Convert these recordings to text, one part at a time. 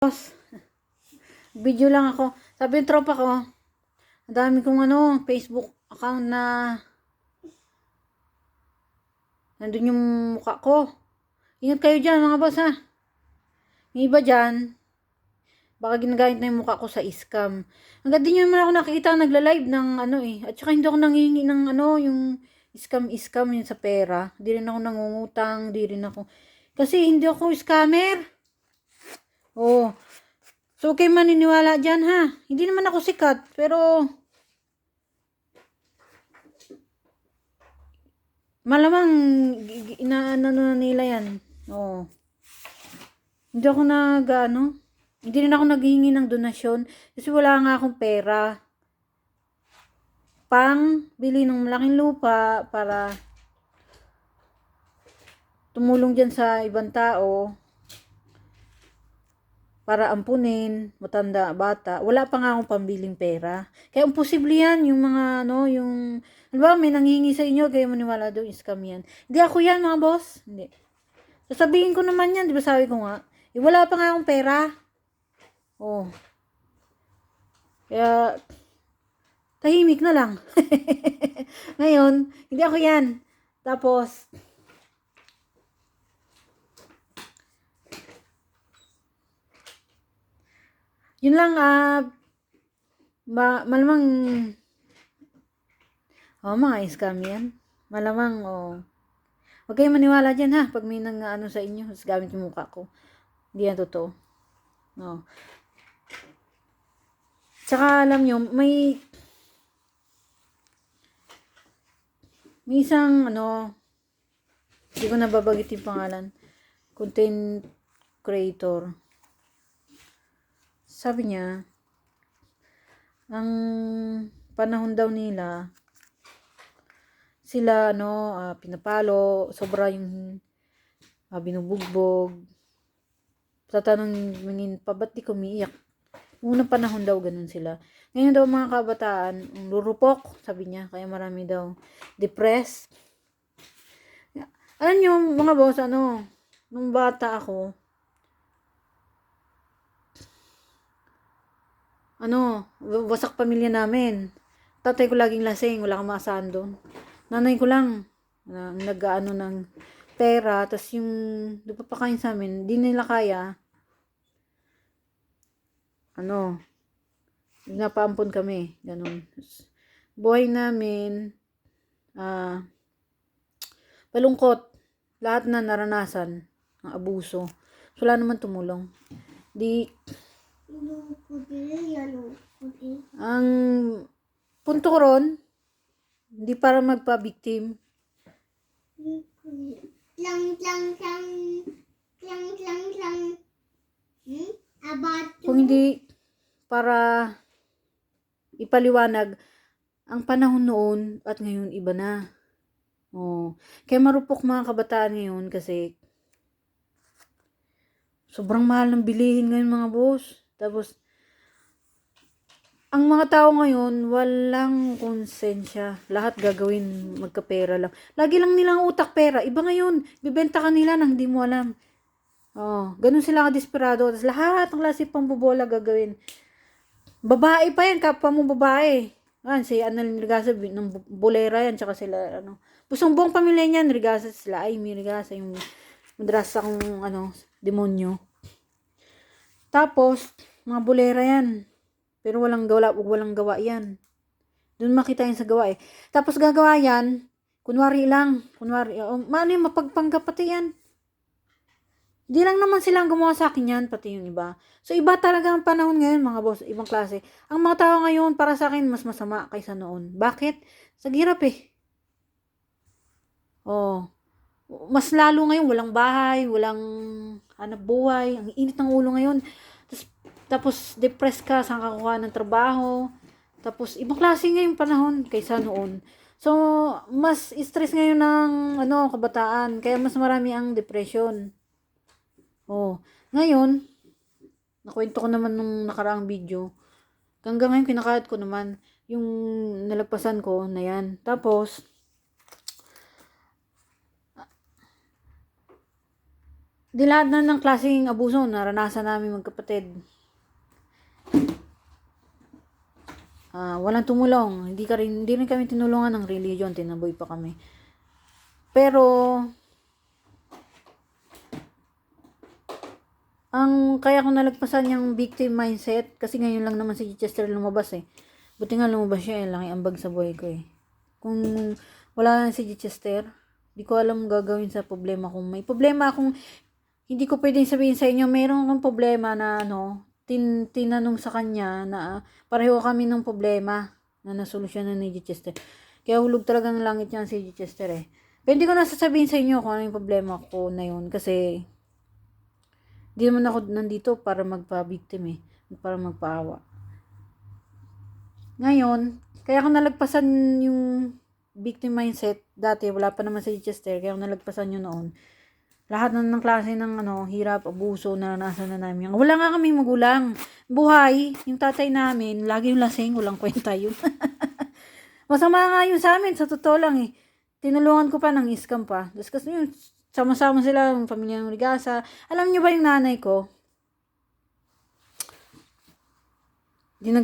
Boss, video lang ako. Sabi ng tropa ko, ang dami kong Facebook account na nandun yung mukha ko. Ingat kayo dyan mga boss ha. Yung iba dyan, baka ginagamit na yung mukha ko sa scam. Hanggang din naman ako nakikita nagla-live ng At saka hindi ako nangihingi ng yung scam yun sa pera. Di rin ako nangungutang, di rin ako. Kasi hindi ako scammer. Oh. So, kayo maniniwala dyan ha. Hindi naman ako sikat, pero malamang inaano na nila yan. Oo. Hindi ako hindi rin ako naghihingi ng donasyon kasi wala nga akong pera. Pang bili ng malaking lupa para tumulong dyan sa ibang tao. Para ampunin, matanda, bata. Wala pa nga akong pambiling pera. Kaya imposible yan, yung mga, may nanghihingi sa inyo, kaya maniwala daw, scam yan. Hindi ako yan, mga boss. Hindi. Sasabihin ko naman yan, di ba sabi ko nga, wala pa nga akong pera. Oh. Kaya, tahimik na lang. Ngayon, hindi ako yan. Tapos, yun lang, malamang, mga scam yan. Malamang, huwag kayong maniwala dyan ha, pag may nang sa inyo, tapos gamit yung mukha ko. Hindi yan totoo. No. Tsaka alam nyo, may isang, hindi ko nababagit yung pangalan, content creator. Sabi niya, ang panahon daw nila, sila, pinapalo, sobra yung binubugbog. Tatanungin pa, ba't di kumiiyak? Unang panahon daw, ganun sila. Ngayon daw mga kabataan, lurupok, sabi niya, kaya marami daw depressed. Alam niyo, mga boss, nung bata ako, wasak pamilya namin. Tatay ko laging lasing, wala kang maasahan doon. Nanay ko lang, nag-ano ng pera, tapos yung nagpapakain sa amin, di nila kaya, napaampon kami, ganun. Buhay namin, malungkot, lahat na naranasan, ang abuso. So, wala naman tumulong. Ang punto ko ron, hindi para magpa-victim. Kung hindi para ipaliwanag ang panahon noon at ngayon iba na. Kaya marupok mga kabataan ngayon kasi sobrang mahal ng bilihin ngayon mga boss. Tapos ang mga tao ngayon, walang konsensya. Lahat gagawin, magkapera lang. Lagi lang nilang utak pera. Iba ngayon, bibenta ka nila nang hindi mo alam. Ganun sila ka-desperado. Tapos lahat ng klase pambobola gagawin. Babae pa yan, kapwa mo babae. Si Annalyn Rigasa, ng bolera yan, tsaka sila, Pusong buong pamilya niyan, Rigasa sila. Ay, may Rigasa, yung madrasang, demonyo. Tapos, mga bolera yan. Pero walang gawa yan. Doon makita yan sa gawa eh. Tapos gagawa yan, kunwari, mapagpanggap pati yan. Di lang naman silang gumawa sa akin yan, pati yung iba. So, iba talaga ang panahon ngayon, mga boss, ibang klase. Ang mga tao ngayon, para sa akin, mas masama kaysa noon. Bakit? Sa hirap eh. Mas lalo ngayon, walang bahay, walang hanap buhay, ang init ng ulo ngayon. Tapos depressed ka, saan ka kuha ng trabaho. Tapos, ibang klase ngayong panahon kaysa noon. So, mas stress ngayon ng kabataan. Kaya mas marami ang depression. Ngayon, nakwento ko naman nung nakaraang video. Hanggang ngayon, kinakalat ko naman yung nalagpasan ko na yan. Tapos, Di lahat na ng klaseng abuso naranasan namin magkapatid. Walang tumulong. Hindi rin kami tinulungan ng religion. Tinaboy pa kami. Pero, kaya ko nalagpasan yung victim mindset, kasi ngayon lang naman si Chester lumabas eh. Buti nga lumabas siya eh. Laki ambag sa buhay ko eh. Kung wala na si Chester, di ko alam gagawin sa problema. Kung may problema akong hindi ko pwedeng sabihin sa inyo, meron akong problema na tinanong sa kanya na pareho kami ng problema na nasolusyonan ni Chester. Kaya hulog talaga ng langit yan si Chester eh. Pero hindi ko na sasabihin sa inyo kung ano yung problema ko na yun, kasi hindi naman ako nandito para magpa-victim eh, para magpaawa. Ngayon, kaya ko nalagpasan yung victim mindset. Dati wala pa naman si Chester, kaya ko nalagpasan yun noon. Lahat ng klase ng hirap, abuso, naranasan na namin. Wala nga kami magulang. Buhay, yung tatay namin, lagi yung lasing, walang kwenta yun. Masama nga yun sa amin, sa totoo lang eh. Tinulungan ko pa ng iskam pa. Tapos kasi yun, sama-sama sila, yung pamilya ng Rigasa. Alam niyo ba yung nanay ko? Din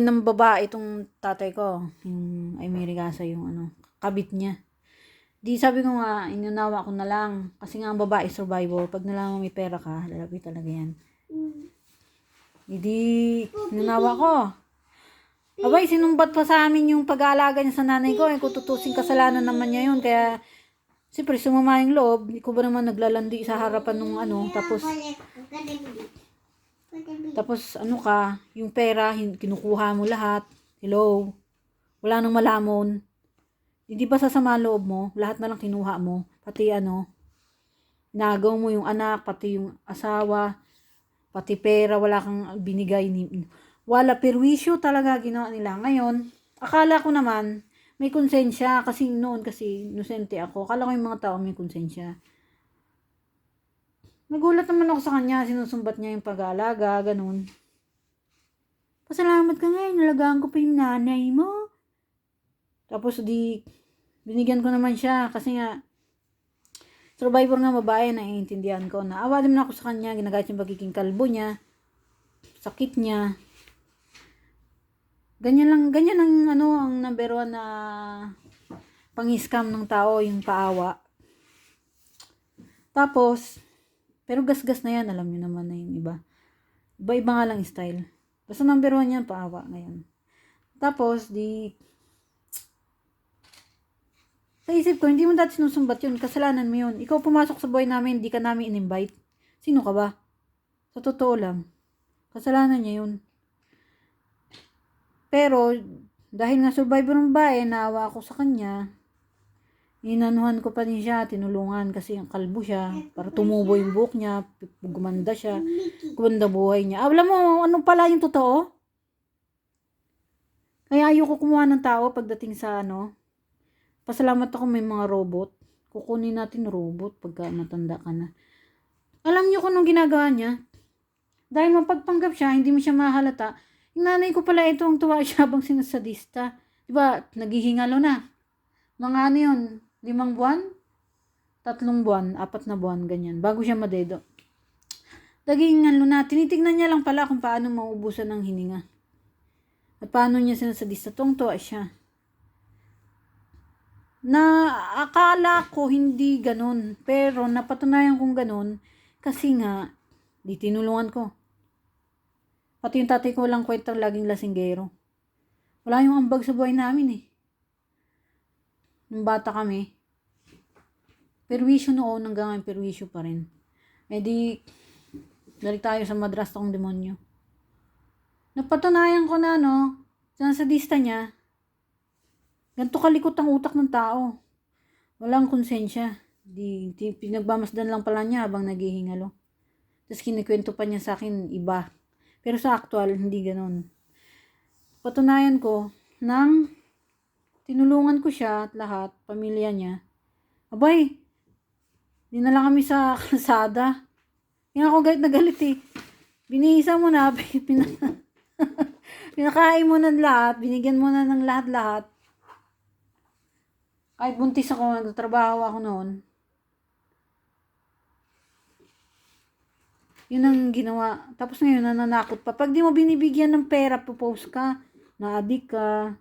ng babae itong tatay ko. Yung Amy Rigasa, yung kabit niya. Di sabi ko nga, inunawa ko na lang. Kasi nga ang babae survivor. Pag nalaman may pera ka, lalapit talaga yan. Hindi, inunawa ko. Abay, sinumbat pa sa amin yung pag-aalaga niya sa nanay ko. Kung tutusin kasalanan naman niya yun. Kaya, siyempre, sumama yung loob. Hindi ko ba naman naglalandi sa harapan ng Tapos yung pera, kinukuha mo lahat. Hello? Wala nang malamon. Hindi ba sasama loob mo? Lahat na lang kinuha mo. Pati nagaw mo yung anak, pati yung asawa, pati pera, wala kang binigay. Wala, perwisyo talaga ginawa nila. Ngayon, akala ko naman, may konsensya. Kasi noon, inosente ako. Akala ko yung mga tao may konsensya. Nagulat naman ako sa kanya. Sinusumbat niya yung pag-aalaga, ganun. Pasalamat ka nga, nalagaan ko pa yung nanay mo. Tapos binigyan ko naman siya kasi nga survivor nga babae, naiintindihan ko. Naawa din ako sa kanya, ginagayat yung pagiging kalbo niya, sakit niya. Ganyan ang number one na pang-scam ng tao, yung paawa. Tapos, pero gasgas na yan, alam niyo naman na yung iba. Iba-iba nga lang style. Basta number one yan, paawa ngayon. Tapos, naisip ko, hindi mo dati sinusumbat yun. Kasalanan mo yun. Ikaw pumasok sa buhay namin, hindi ka namin in-invite. Sino ka ba? Sa totoo lang. Kasalanan niya yun. Pero, dahil nga survivor ng babae, naawa ako sa kanya. Inanuhan ko pa din siya, tinulungan kasi ang kalbo siya. Para tumubo yung buhok niya, gumanda siya. Gumanda buhay niya. Alam mo, ano pala yung totoo? Kaya ayoko kumuha ng tao pagdating sa pasalamat ako may mga robot. Kukunin natin robot pagka matanda ka na. Alam niyo kung anong ginagawa niya? Dahil mapagpanggap siya, hindi mo siya mahalata. Yung nanay ko pala ito, ang tuwa siya habang sinasadista. Diba, naghihingalo na. Mga yun, 5 buwan? 3 buwan, 4 na buwan, ganyan. Bago siya madedo. Naghihingalo na. Tinitignan niya lang pala kung paano mauubusan ng hininga. At paano niya sinasadista. Tuwa siya. Na akala ko hindi ganun. Pero napatunayan kong ganun kasi nga, di tinulungan ko. Pati yung tatay ko walang kwentang laging lasinggero. Wala yung ambag sa buhay namin eh. Nung bata kami, perwisyo noon hanggang ngayon perwisyo pa rin. Eh di, dali tayo sa madrastang demonyo. Napatunayan ko na sa sadista niya, ganito kalikot ang utak ng tao. Walang konsensya. Pinagmamasdan lang pala niya habang naghihingalo. Tapos kinikwento pa niya sa akin iba. Pero sa actual, hindi ganun. Patunayan ko, nang tinulungan ko siya at lahat, pamilya niya, abay, dinala kami sa kalsada. Yan ako galit na galit eh. Binihisa mo na, pinakain mo na lahat, binigyan mo na ng lahat-lahat. Kahit buntis ako, nagtatrabaho ako noon. Yun ang ginawa. Tapos ngayon, nananakot pa. Pag di mo binibigyan ng pera, popost ka, na-addict ka,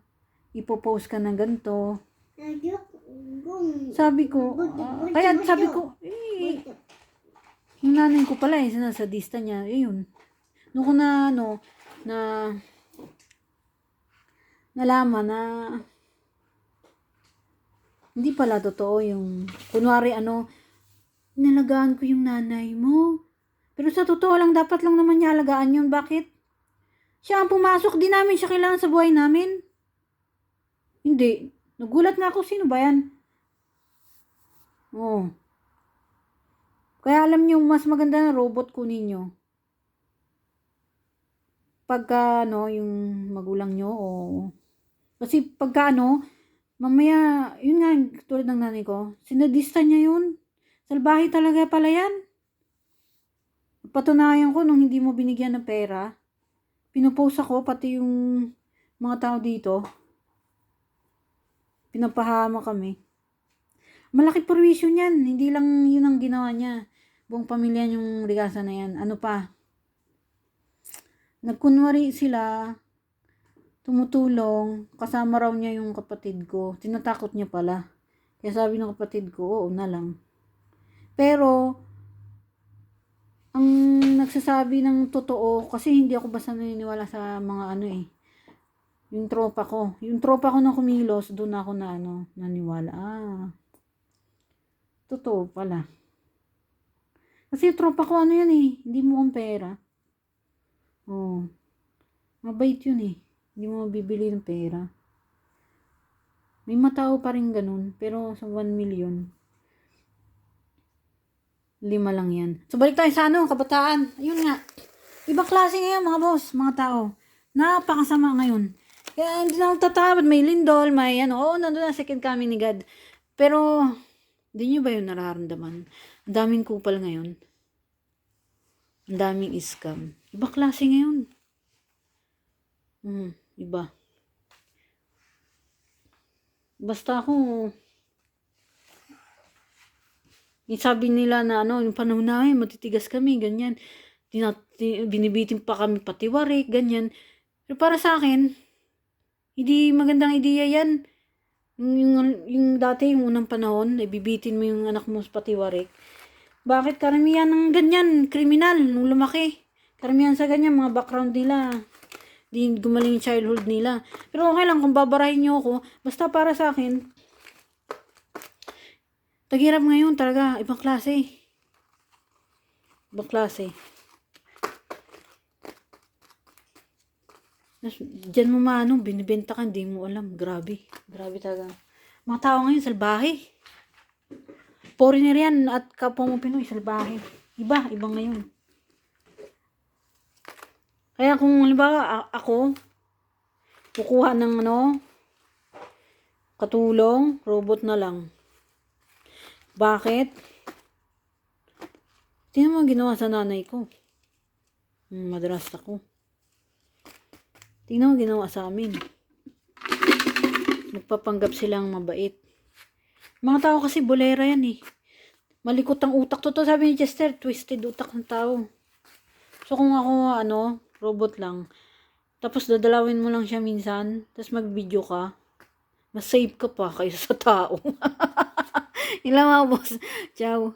ipopost ka ng ganito. Sabi ko, kaya sabi ko, yung nanay ko pala sinasadista niya, yun. Noong ko na, nalaman na, hindi pala totoo yung, kunwari nalagaan ko yung nanay mo. Pero sa totoo lang, dapat lang naman niya alagaan yun. Bakit? Siya ang pumasok, di namin siya kailangan sa buhay namin. Hindi. Nagulat nga ako, sino ba yan? Oh. Kaya alam niyo, mas maganda na robot kunin niyo. Pagka, yung magulang niyo, kasi pagka, mamaya, yun nga, tulad ng nanay ko, sinadista niya yun. Salbahe talaga pala yan. Patunayan ko nung hindi mo binigyan ng pera, pinupost ako, pati yung mga tao dito, pinapahama kami. Malaki provision yan, hindi lang yun ang ginawa niya. Buong pamilya yung rigasa na yan. Ano pa? Nagkunwari sila, tumutulong, kasama raw niya yung kapatid ko. Tinatakot niya pala. Kaya sabi ng kapatid ko, oo na lang. Pero, ang nagsasabi ng totoo, kasi hindi ako basta naniniwala sa mga yung tropa ko. Yung tropa ko na kumilos, doon ako na naniwala. Totoo pala. Kasi yung tropa ko yan hindi mo kong pera. Mabait yun hindi mo mabibili ng pera. May matao pa rin ganun, pero sa 1 million, 5 lang yan. So, balik tayo sa kabataan. Ayun nga. Ibang klase ngayon, mga boss, mga tao. Napakasama ngayon. Kaya hindi na ako tatawad. May lindol, may nandun na second coming ni God. Pero, hindi nyo ba yun nararamdaman? Ang daming kupal ngayon. Ang daming scam. Ibang klase ngayon. Iba. Basta ako, sabi nila na yung panahon namin, matitigas kami, ganyan. Binibitin pa kami patiwarik, ganyan. Pero para sa akin, hindi magandang ideya yan. Yung dati, yung unang panahon, bibitin mo yung anak mo sa patiwarik. Bakit karamihan ng ganyan, kriminal, nung lumaki? Karamihan sa ganyan, mga background nila. Di gumaling yung childhood nila. Pero okay lang kung babarahin nyo ako. Basta para sa akin, taghirap ngayon talaga, ibang klase. Ibang klase. Diyan mo binibenta ka, hindi mo alam. Grabe. Grabe talaga. Mga tao ngayon, salbahe. Foreigner yan at kapwa mo Pinoy, salbahe. Iba ngayon. Kaya kung halimbawa ako, kukuha ng katulong, robot na lang. Bakit? Tingnan mo ginawa sa nanay ko. Madrasta ko. Tingnan mo ginawa sa amin. Nagpapanggap silang mabait. Mga tao kasi bolera yan Malikot ang utak. Totoo sabi ni Chester, twisted utak ng tao. So kung ako robot lang, tapos dadalawin mo lang siya minsan, tapos mag-video ka, mas safe ka pa kaysa sa tao. Ilang mga boss. Ciao.